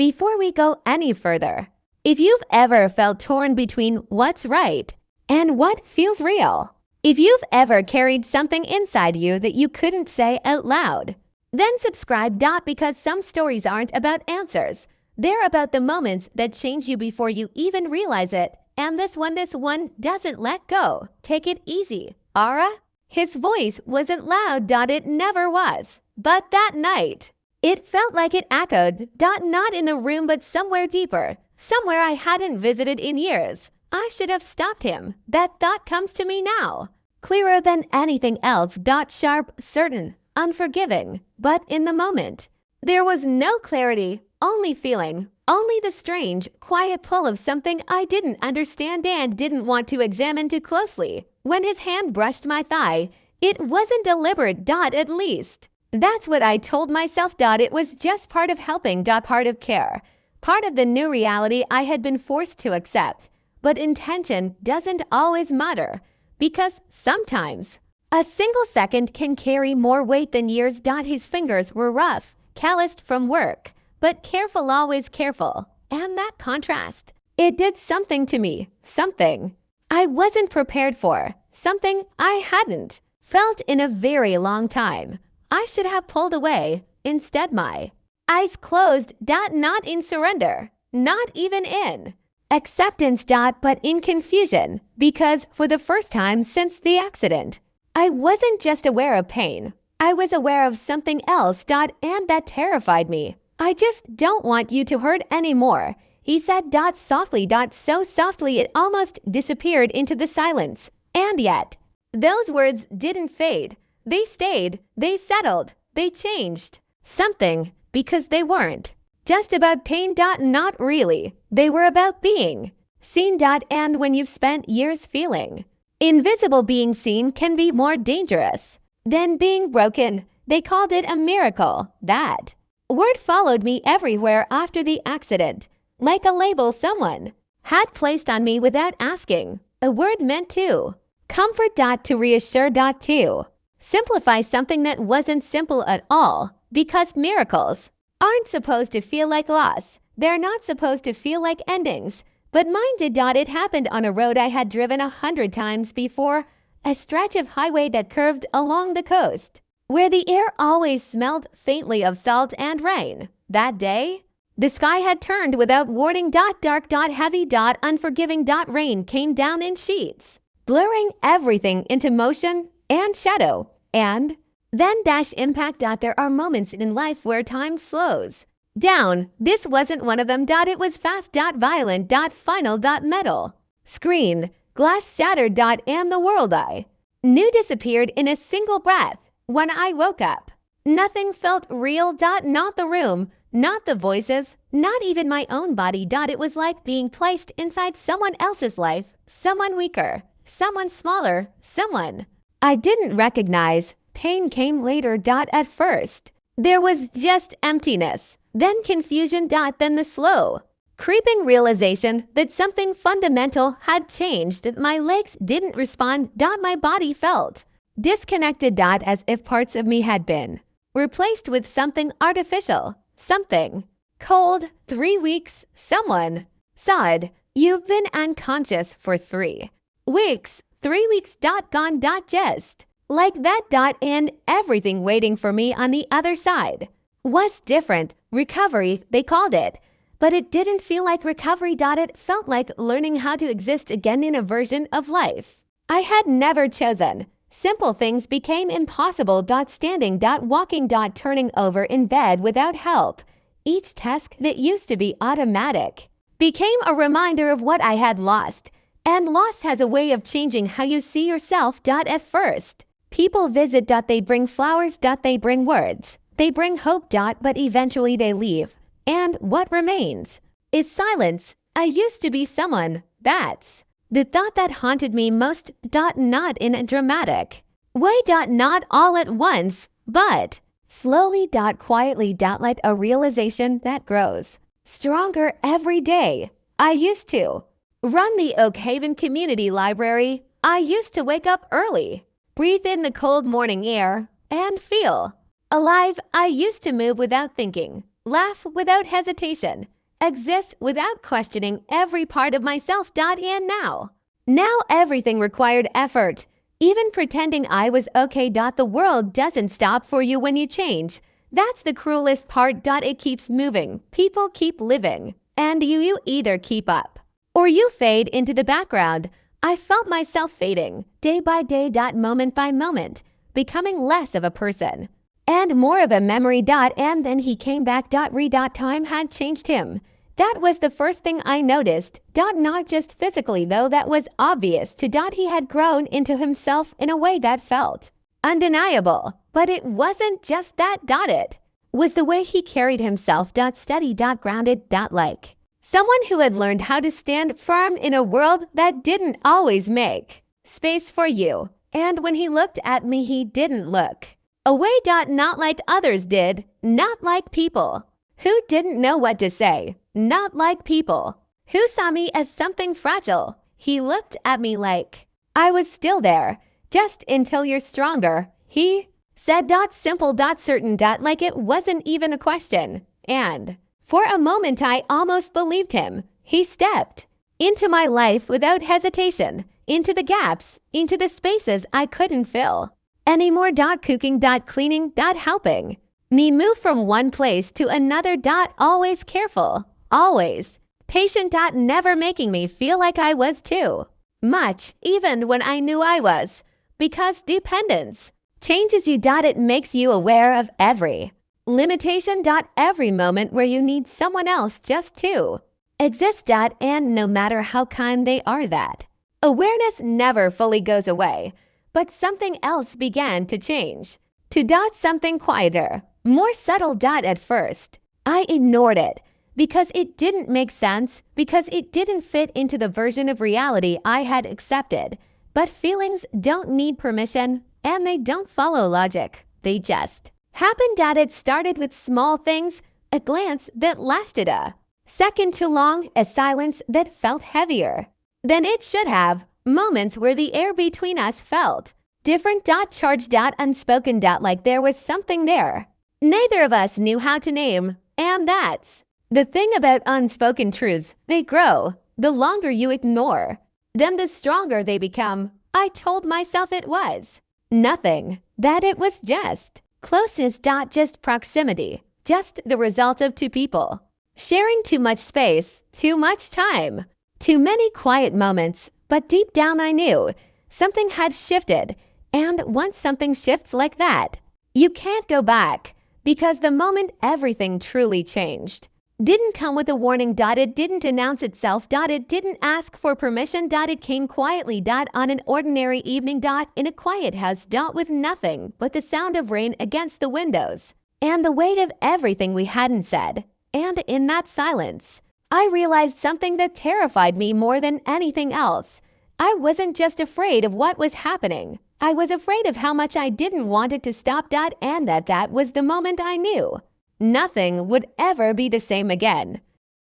Before we go any further, if you've ever felt torn between what's right and what feels real, if you've ever carried something inside you that you couldn't say out loud, then subscribe. Because some stories aren't about answers. They're about the moments that change you before you even realize it. And this one doesn't let go. Take it easy, Ara. His voice wasn't loud. It never was. But that night, it felt like it echoed. Not in the room, but somewhere deeper. Somewhere I hadn't visited in years. I should have stopped him. That thought comes to me now. Clearer than anything else. Sharp, certain, unforgiving. But in the moment, there was no clarity, only feeling. Only the strange, quiet pull of something I didn't understand and didn't want to examine too closely. When his hand brushed my thigh, it wasn't deliberate. At least. That's what I told myself. It was just part of helping. Part of care. Part of the new reality I had been forced to accept. But intention doesn't always matter. Because sometimes, a single second can carry more weight than years. His fingers were rough, calloused from work. But careful, always careful. And that contrast, it did something to me. Something I wasn't prepared for. Something I hadn't felt in a very long time. I should have pulled away. Instead, my eyes closed. Not in surrender. Not even in acceptance. But in confusion. Because for the first time since the accident, I wasn't just aware of pain. I was aware of something else. And that terrified me. I just don't want you to hurt anymore, he said. Softly. So softly it almost disappeared into the silence. And yet, those words didn't fade. They stayed. They settled. They changed. Something, because they weren't just about pain. Not really. They were about being seen. And when you've spent years feeling invisible, being seen can be more dangerous than being broken. They called it a miracle. That word followed me everywhere after the accident, like a label someone had placed on me without asking. A word meant to comfort. To reassure. To simplify something that wasn't simple at all. Because miracles aren't supposed to feel like loss. They're not supposed to feel like endings. But mine did. It happened on a road I had driven 100 times before, a stretch of highway that curved along the coast, where the air always smelled faintly of salt and rain. That day, the sky had turned without warning. Dark. Heavy. Unforgiving. Rain came down in sheets, blurring everything into motion and shadow. And then impact. There are moments in life where time slows down. This wasn't one of them. It was fast. Violent. Final. Metal. Screen. Glass shattered. And the world I knew disappeared in a single breath. When I woke up, nothing felt real. Not the room, not the voices, not even my own body. It was like being placed inside someone else's life, someone weaker, someone smaller, someone I didn't recognize. Pain came later. At first, there was just emptiness, then confusion. Then the slow, creeping realization that something fundamental had changed. That my legs didn't respond. My body felt disconnected. As if parts of me had been replaced with something artificial, something cold. 3 weeks, someone said, you've been unconscious for 3 weeks. 3 weeks. Gone. Just like that. And everything waiting for me on the other side was different. Recovery, they called it. But it didn't feel like recovery. It felt like learning how to exist again in a version of life I had never chosen. Simple things became impossible. Standing. Walking. Turning over in bed without help. Each task that used to be automatic became a reminder of what I had lost. And loss has a way of changing how you see yourself. At first, people visit. They bring flowers. They bring words. They bring hope. But eventually they leave. And what remains is silence. I used to be someone. That's the thought that haunted me most. Not in a dramatic way. Not all at once, but slowly. Quietly. Like a realization that grows stronger every day. I used to run the Oak Haven Community Library. I used to wake up early, breathe in the cold morning air, and feel alive. I used to move without thinking, laugh without hesitation, exist without questioning every part of myself. And now everything required effort. Even pretending I was okay. The world doesn't stop for you when you change. That's the cruelest part. It keeps moving. People keep living. And you either keep up or you fade into the background. I felt myself fading, day by day. Moment by moment, becoming less of a person and more of a memory. And then he came back. Time had changed him. That was the first thing I noticed. Not just physically, though that was obvious to. He had grown into himself in a way that felt undeniable. But it wasn't just that. It was the way he carried himself. Steady. Grounded. Like someone who had learned how to stand firm in a world that didn't always make space for you. And when he looked at me, he didn't look away. Not like others did. Not like people who didn't know what to say. Not like people who saw me as something fragile. He looked at me like I was still there, just until you're stronger. He said. Simple. Certain. Like it wasn't even a question. And for a moment, I almost believed him. He stepped into my life without hesitation, into the gaps, into the spaces I couldn't fill anymore. Cooking. Cleaning. Helping me move from one place to another. Always careful. Always patient. Never making me feel like I was too much, even when I knew I was. Because dependence changes you. It makes you aware of every limitation. Every moment where you need someone else just to exist. And no matter how kind they are, that awareness never fully goes away. But something else began to change. To. Something quieter, more subtle. At first, I ignored it because it didn't make sense, because it didn't fit into the version of reality I had accepted. But feelings don't need permission, and they don't follow logic. They just happened. It started with small things, a glance that lasted a second too long, a silence that felt heavier than it should have, moments where the air between us felt different. Charged. Unspoken. Like there was something there neither of us knew how to name. And that's the thing about unspoken truths. They grow. The longer you ignore them, the stronger they become. I told myself it was nothing, that it was just closeness. Just proximity. Just the result of two people sharing too much space, too much time, too many quiet moments. But deep down I knew something had shifted. And once something shifts like that, you can't go back. Because the moment everything truly changed didn't come with a warning. It didn't announce itself. It didn't ask for permission. It came quietly. On an ordinary evening. In a quiet house. With nothing but the sound of rain against the windows and the weight of everything we hadn't said. And in that silence, I realized something that terrified me more than anything else. I wasn't just afraid of what was happening. I was afraid of how much I didn't want it to stop. And that was the moment I knew nothing would ever be the same again.